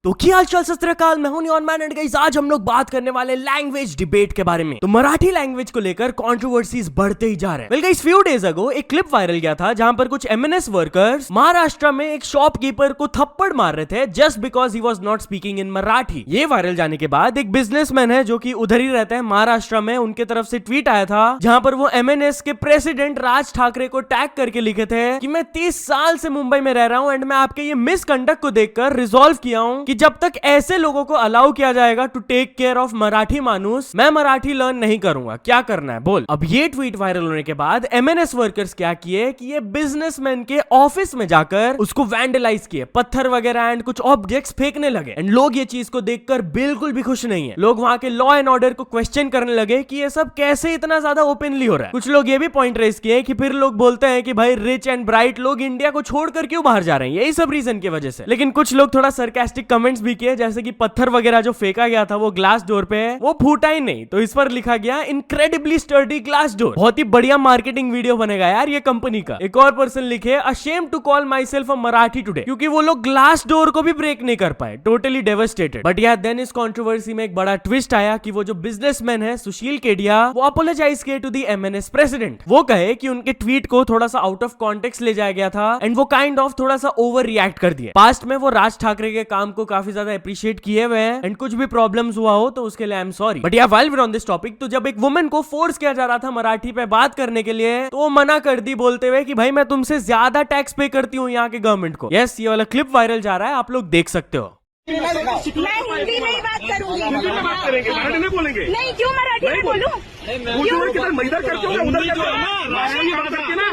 तो क्या हाल चाल सत श्री अकाल, मैं हूं नियॉन मैन एंड गाइस आज हम लोग बात करने वाले लैंग्वेज डिबेट के बारे में। तो मराठी लैंग्वेज को लेकर कंट्रोवर्सीज बढ़ते ही जा रहे हैं। Well guys few days ago एक क्लिप वायरल गया था जहां पर कुछ एमएनएस वर्कर्स महाराष्ट्र में एक शॉपकीपर को थप्पड़ मार रहे थे just because he was not speaking in Marathi. ये वायरल जाने के बाद एक बिजनेसमैन है जो कि उधर ही रहते हैं महाराष्ट्र में, उनके तरफ से ट्वीट आया था जहां पर वो एमएनएस के प्रेसिडेंट राज ठाकरे को टैग करके लिखे थे कि मैं 30 साल से मुंबई में रह रहा हूं एंड मैं आपके ये मिसकंडक्ट को देखकर रिजॉल्व किया हूं कि जब तक ऐसे लोगों को अलाउ किया जाएगा to take care of Marathi manoos, मैं मराठी लर्न नहीं करूंगा। क्या करना है बोल। अब ये ट्वीट वायरल होने के बाद एमएनएस वर्कर्स क्या किए कि ये बिजनेसमैन के ऑफिस में जाकर उसको वैंडलाइज किए, पत्थर वगैरह एंड कुछ ऑब्जेक्ट्स फेंकने लगे। एंड लोग ये चीज को देखकर बिल्कुल भी खुश नहीं है। लोग वहां के लॉ एंड ऑर्डर को क्वेश्चन करने लगे कि ये सब कैसे इतना ज्यादा ओपनली हो रहा है। कुछ लोग ये भी पॉइंट रेज किए कि फिर लोग बोलते हैं कि भाई रिच एंड ब्राइट लोग इंडिया को छोड़कर क्यों बाहर जा रहे हैं, यही सब रीजन की वजह से। लेकिन कुछ लोग थोड़ा सरकास्टिक कमेंट्स भी किए जैसे कि पत्थर वगैरह जो फेंका गया था वो ग्लास डोर पे वो फूटा ही नहीं, तो इस पर लिखा गया इनक्रेडिबली स्टर्डी ग्लास डोर। बहुत ही बढ़िया मार्केटिंग वीडियो बनेगा यार ये कंपनी का। एक और पर्सन लिखे ashamed to call myself a Marathi today, क्योंकि वो लोग ग्लास डोर को भी ब्रेक नहीं कर पाए, टोटली डेवास्टेटेड। बट यार देन इस कंट्रोवर्सी में एक बड़ा ट्विस्ट आया कि वो जो बिजनेसमैन है सुशील केडिया वो अपोलोजाइज किए टू द एमएनएस प्रेसिडेंट। वो कहे कि उनके ट्वीट को थोड़ा सा आउट ऑफ कॉन्टेक्स्ट ले जाया गया था एंड वो काइंड ऑफ थोड़ा सा ओवर रिएक्ट कर दिया। पास्ट में वो राज ठाकरे के काम को काफी ज्यादा अप्रिशिएट किए हुए हैं एंड कुछ भी प्रॉब्लम्स हुआ हो तो उसके लिए आई एम सॉरी। बट यार while we are on this topic, तो जब एक वुमेन को फोर्स किया जा रहा था मराठी पे बात करने के लिए तो वो मना कर दी बोलते हुए कि भाई मैं तुमसे ज्यादा टैक्स पे करती हूँ यहाँ के गवर्नमेंट को। यस ये वाला क्लिप वायरल जा रहा है, आप लोग देख सकते हो। मैं हिंदी में ही बात करूंगी। हिंदी में बात करेंगे, मराठी नहीं बोलेंगे। नहीं क्यों मराठी में बोलूं? क्यों इधर करते हो उधर करते हो? मराठी बात करती है ना,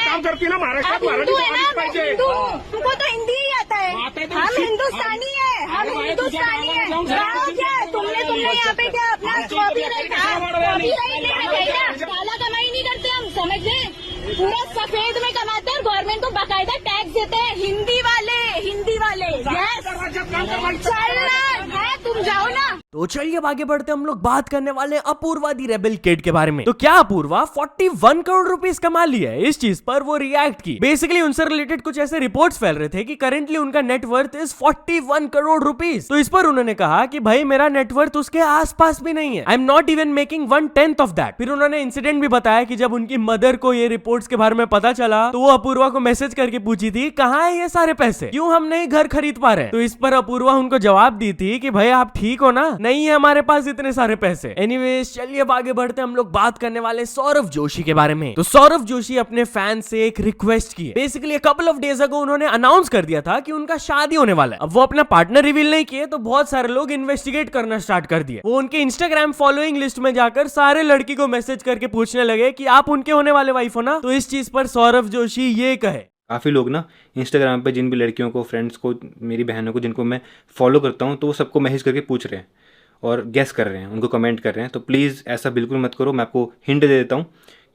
काम करती है ना महाराष्ट्र, मराठी आलीच पाहिजे। तुमको तो हिंदी ही आता है। हम हिंदुस्तानी है, हम हिंदुस्तानी है। क्या तुमने यहाँ पे क्या अपना कॉपीराइट काला कमाई नहीं करते हम, समझ गए? पूरा सफेद में कमाते हैं, गवर्नमेंट को बाकायदा टैक्स देते हैं। हिंदी वाले चलना है, तुम जाओ ना। तो चलिए अब आगे बढ़ते हम लोग बात करने वाले अपूर्वा दी रेबल किड के बारे में। तो क्या अपूर्वा 41 करोड़ रुपीस कमा लिया है, इस चीज पर वो रिएक्ट की। बेसिकली उनसे रिलेटेड कुछ ऐसे रिपोर्ट्स फैल रहे थे कि करेंटली उनका नेटवर्थ इज 41 करोड़ रुपीस। तो इस पर उन्होंने कहा कि भाई मेरा नेटवर्थ उसके आसपास भी नहीं है, I am not even making 1/10 of that. फिर उन्होंने इंसिडेंट भी बताया कि जब उनकी मदर को ये रिपोर्ट्स के बारे में पता चला तो वो अपूर्वा को मैसेज करके पूछी थी कहाँ है ये सारे पैसे, क्यों हम नहीं घर खरीद पा रहे। तो इस पर अपूर्वा उनको जवाब दी थी कि भाई आप ठीक हो ना, नहीं है हमारे पास इतने सारे पैसे। एनीवेज चलिए अब आगे बढ़ते हम लोग बात करने वाले सौरभ जोशी के बारे में। तो सौरभ जोशी अपने फैन से एक रिक्वेस्ट की है। Basically a couple of days ago उन्होंने अनाउंस कर दिया था कि उनका शादी होने वाला है। अब वो अपना पार्टनर रिवील नहीं किए तो बहुत सारे लोग इन्वेस्टिगेट करना स्टार्ट कर दिए। वो उनके इंस्टाग्राम फॉलोइंग लिस्ट में जाकर सारे लड़की को मैसेज करके पूछने लगे कि आप उनके होने वाले वाइफ हो ना। तो इस चीज पर सौरभ जोशी ये कहे, काफ़ी लोग ना इंस्टाग्राम पे जिन भी लड़कियों को, फ्रेंड्स को, मेरी बहनों को जिनको मैं फॉलो करता हूँ तो वो सबको मैसेज करके पूछ रहे हैं और गेस कर रहे हैं, उनको कमेंट कर रहे हैं। तो प्लीज़ ऐसा बिल्कुल मत करो। मैं आपको हिंट दे देता हूँ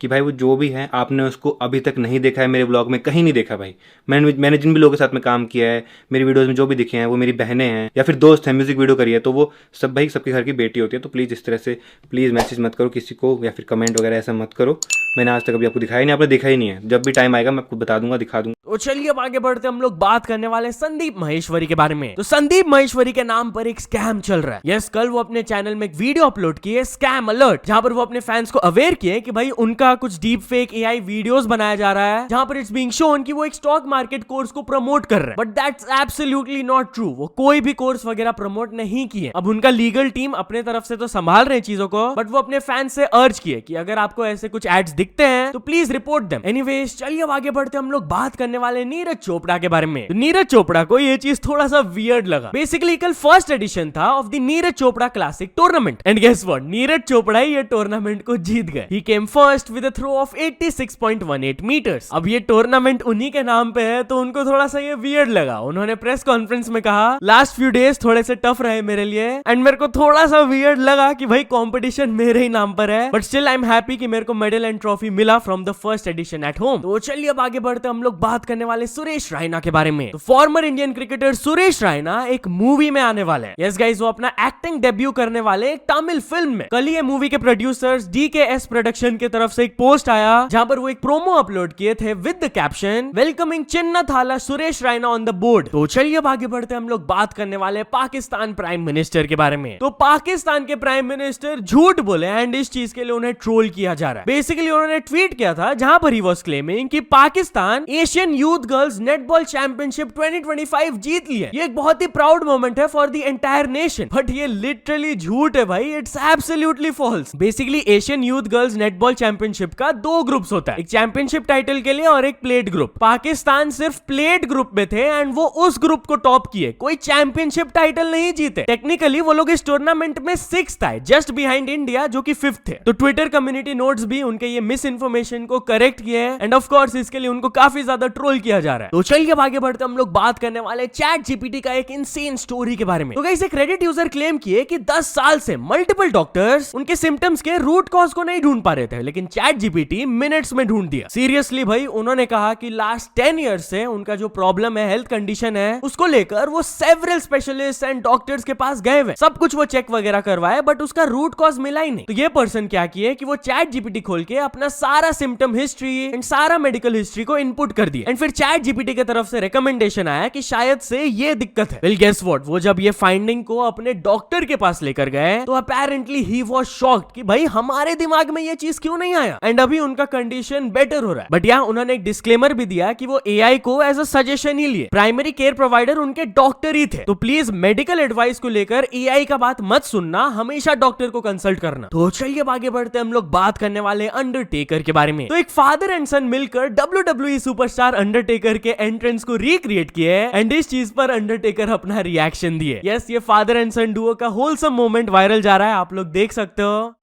कि भाई वो जो भी है आपने उसको अभी तक नहीं देखा है, मेरे ब्लॉग में कहीं नहीं देखा भाई। मैंने जिन भी लोगों के साथ में काम किया है, मेरी वीडियोस में जो भी दिखे हैं वो मेरी बहनें हैं या फिर दोस्त हैं, म्यूजिक वीडियो करी है तो वो सब भाई सबके घर की बेटी होती है। तो प्लीज़ इस तरह से प्लीज़ मैसेज मत करो किसी को या फिर कमेंट वगैरह ऐसा मत करो। मैंने आज तक अभी आपको दिखाया नहीं, आपने देखा ही नहीं है। जब भी टाइम आएगा मैं आपको बता दूंगा, दिखा दूंगा। तो चलिए अब आगे बढ़ते हम लोग बात करने वाले संदीप महेश्वरी के बारे में। तो संदीप महेश्वरी के नाम पर एक स्कैम चल रहा है। यस कल वो अपने चैनल में एक वीडियो अपलोड किए स्कैम अलर्ट, जहां पर वो अपने फैंस को अवेयर किए कि भाई उनका कुछ डीप फेक एआई वीडियोस बनाया जा रहा है जहां पर इट्स बीइंग शोन कि वो एक स्टॉक मार्केट कोर्स को प्रमोट कर रहे हैं। But that's absolutely not true. वो कोई भी कोर्स वगैरह प्रमोट नहीं किए। अब उनका लीगल टीम अपने तरफ से तो संभाल रहे हैं चीजों को, बट वो अपने फैंस से अर्ज किए कि अगर आपको ऐसे कुछ एड्स दिखते हैं तो प्लीज रिपोर्ट देम। एनीवेज चलिए अब आगे बढ़ते हम लोग बात करने वाले नीरज चोपड़ा के बारे में। तो नीरज चोपड़ा को ये चीज थोड़ा सा वियर्ड लगा। बेसिकली कल फर्स्ट एडिशन था of the Neeraj Chopra classic tournament and guess what, Neeraj Chopra ये टूर्नामेंट को जीत गए। He came first with a throw of 86.18 metres. अब ये टूर्नामेंट उन्हीं के नाम पे है तो उनको थोड़ा सा ये वियर्ड लगा। उन्होंने प्रेस कॉन्फ्रेंस में कहा लास्ट फ्यू डेज थोड़े से टफ रहे मेरे लिए एंड मेरे को थोड़ा सा वियर्ड लगा कि भाई कंपटीशन मेरे ही नाम पर है, but still I am happy कि मेरे को मेडल एंड ट्रॉफी मिला from the first addition at home. तो चलिए अब आगे बढ़ते हम लोग बात करने वाले सुरेश रायना के बारे में। तो former Indian cricketer Suresh Raina एक मूवी में आने वाले हैं। यस गाइस वो अपना एक्टिंग डेब्यू करने वाले एक तमिल फिल्म में। कल ये मूवी के प्रोड्यूसर्स DKS प्रोडक्शन की तरफ से से एक पोस्ट आया जहां पर वो एक प्रोमो अपलोड किए थे विद द कैप्शन वेलकमिंग चिन्ना थाला Suresh Raina on the board. तो चलिए अब आगे बढ़ते हम लोग बात करने वाले पाकिस्तान प्राइम मिनिस्टर के बारे में। तो पाकिस्तान के प्राइम मिनिस्टर झूठ बोले एंड इस चीज के लिए उन्हें ट्रोल किया जा रहा है। बेसिकली उन्होंने ट्वीट किया था जहां पर ही वाज क्लेमिंग कि Pakistan Asian youth girls netball championship 2025 जीत ली है। ये एक बहुत ही प्राउड मोमेंट है for the entire nation. But ये लिटरली झूठ है भाई, it's absolutely false. Basically Asian youth girls netball championship का 2 ग्रुप्स होता है, एक चैंपियनशिप टाइटल के लिए और एक प्लेट ग्रुप। पाकिस्तान सिर्फ प्लेट ग्रुप में थे एंड वो उस ग्रुप को टॉप किए, कोई चैंपियनशिप टाइटल नहीं जीते। टेक्निकली वो लोग इस टूर्नामेंट में 6th आए, जस्ट बिहाइंड इंडिया जो कि 5th थे। तो ट्विटर कम्युनिटी नोट्स भी उनके ये मिस इन्फॉर्मेशन को करेक्ट किए हैं एंड ऑफ कोर्स इसके लिए उनको काफी ज्यादा ट्रोल किया जा रहा है। तो चलिए अब आगे बढ़ते हम लोग बात करने वाले चैट जीपीटी का एक इनसेन स्टोरी के बारे में। तो गाइस एक रेडिट यूजर क्लेम किए कि 10 साल से मल्टीपल डॉक्टर्स उनके सिम्टम्स के रूट कॉज को नहीं ढूंढ पा रहे थे, लेकिन चैट जीपीटी मिनट्स में ढूंढ दिया। सीरियसली भाई, उन्होंने कहा कि लास्ट 10 ईयर्स से उनका जो प्रॉब्लम है, हेल्थ कंडीशन है, उसको लेकर वो सेवरल स्पेशलिस्ट एंड डॉक्टर्स के पास गए हुए, सब कुछ वो चेक वगैरह करवाए, बट उसका रूट कॉज मिला ही नहीं। तो ये पर्सन क्या किए कि वो चैट जीपीटी खोल के अपना सारा सिम्टम हिस्ट्री एंड सारा मेडिकल हिस्ट्री को इनपुट कर दिया एंड फिर चैट जीपीटी की तरफ से रिकमेंडेशन आया कि शायद से ये दिक्कत है। वेल गेस व्हाट, वो जब ये फाइंडिंग को अपने डॉक्टर के पास लेकर गए तो अपेरेंटली ही वाज शॉक्ड कि भाई हमारे दिमाग में ये चीज क्यों नहीं आया एंड अभी उनका कंडीशन बेटर हो रहा है। बट यहाँ उन्होंने एक डिस्क्लेमर भी दिया कि वो एआई को एज अ सजेशन ही लिए, प्राइमरी केयर प्रोवाइडर उनके डॉक्टर ही थे। तो प्लीज मेडिकल एडवाइस को लेकर एआई का बात मत सुनना, हमेशा डॉक्टर को कंसल्ट करना। तो चलिए अब आगे बढ़ते हम लोग बात करने वाले अंडरटेकर के बारे में। तो एक फादर एंड सन मिलकर WWE सुपरस्टार अंडरटेकर के एंट्रेंस को रिक्रिएट किए एंड इस चीज पर अंडरटेकर अपना रिएक्शन दिए। यस, ये फादर एंड सन डुओ का होलसम मोमेंट वायरल जा रहा है, आप लोग देख सकते हो।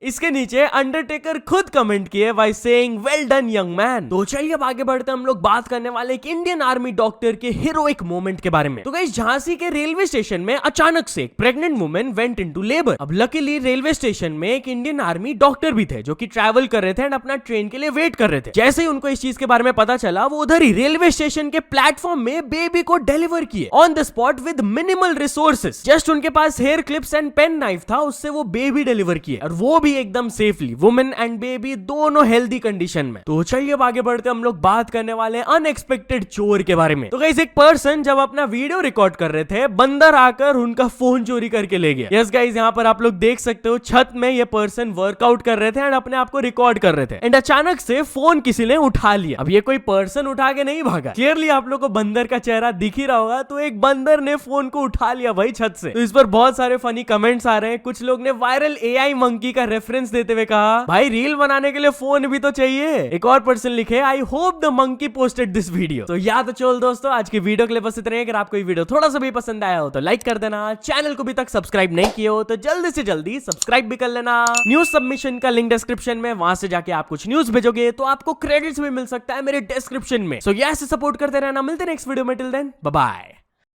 इसके नीचे अंडरटेकर खुद कमेंट किए by saying well done young man. तो चलिए अब आगे बढ़ते हम लोग बात करने वाले एक इंडियन आर्मी डॉक्टर के हीरोइक मोमेंट के बारे में। तो गाइस झांसी के रेलवे स्टेशन में अचानक से एक pregnant woman went into labour. अब लकीली रेलवे स्टेशन में एक इंडियन आर्मी डॉक्टर भी थे जो कि ट्रैवल कर रहे थे एंड अपना ट्रेन के लिए वेट कर रहे थे। जैसे ही उनको इस चीज के बारे में पता चला, वो उधर ही रेलवे स्टेशन के प्लेटफॉर्म में बेबी को डिलीवर किए on the spot with minimal resources. Just उनके पास hair clips and pen knife था, उससे वो बेबी डिलीवर किए और वो भी एकदम सेफली, वुमेन एंड बेबी दोनों हेल्दी कंडीशन में। तो चलिए अब आगे बढ़ते हम लोग बात करने वाले अनएक्सपेक्टेड चोर के बारे में। तो गाइस एक पर्सन जब अपना वीडियो रिकॉर्ड कर रहे थे, बंदर आकर उनका फोन चोरी करके ले गया। यस गाइस, यहाँ पर आप लोग देख सकते हो छत में ये पर्सन वर्कआउट कर रहे थे एंड अपने आप को रिकॉर्ड कर रहे थे एंड अचानक से फोन किसी ने उठा लिया। अब ये कोई पर्सन उठा के नहीं भागा, क्लियरली आप लोग को बंदर का चेहरा दिख ही रहा होगा। तो एक बंदर ने फोन को उठा लिया भाई छत से। तो इस पर बहुत सारे फनी कमेंट्स आ रहे हैं। कुछ लोग ने वायरल एआई मंकी का रेफरेंस देते हुए कहा, भाई रील बनाने के लिए फोन भी तो चाहिए। एक और पर्सन लिखे, I hope the monkey posted this video. तो या तो चल दोस्तों, आज की वीडियो के लिए बस इतना ही। अगर आपको ये वीडियो थोड़ा सा भी पसंद आया हो तो लाइक कर देना, चैनल को भी तक सब्सक्राइब नहीं किए हो तो जल्दी से जल्दी सब्सक्राइब भी कर लेना। न्यूज सबमिशन का लिंक डिस्क्रिप्शन में, वहां से जाके आप कुछ न्यूज भेजोगे तो आपको क्रेडिट्स भी मिल सकता है मेरे डिस्क्रिप्शन में। सो ऐसे सपोर्ट करते रहना। मिलते हैं नेक्स्ट वीडियो में, टिल देन बाय बाय।